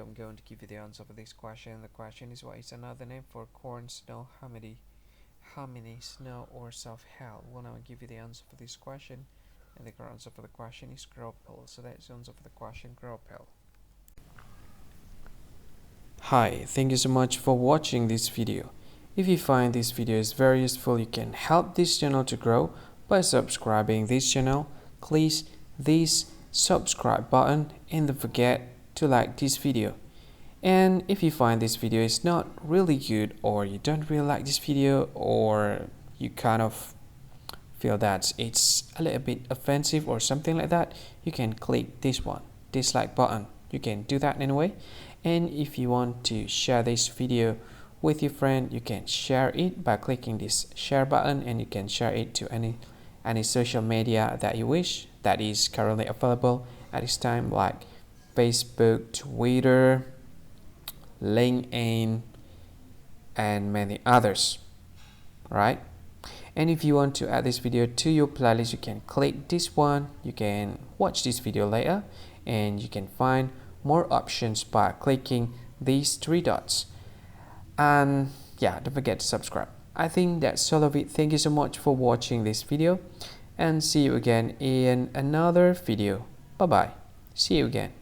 video, I'm going to give you the answer for this question. The question is, what is another name for corn, snow, hominy, snow, or soft hell? Well, now I'll give you the answer for this question, and the correct answer for the question is grapple. So that's the answer for the question, grapple. Hi, thank you so much for watching this video. If you find this video is very useful, you can help this channel to grow by subscribing this channel. Please this subscribe button and don't forget to like this video. And if you find this video is not really good, or you don't really like this video, or you kind of feel that it's a little bit offensive or something like that, you can click this one, dislike button. You can do that anyway. And if you want to share this video with your friend, you can share it by clicking this share button, and you can share it to any social media that you wish that is currently available at this time, like Facebook, Twitter, LinkedIn, and many others, right? And if you want to add this video to your playlist, you can click this one. You can watch this video later, and you can find more options by clicking these three dots. And yeah, don't forget to subscribe. I think that's all of it. Thank you so much for watching this video, and see you again in another video. Bye bye. See you again.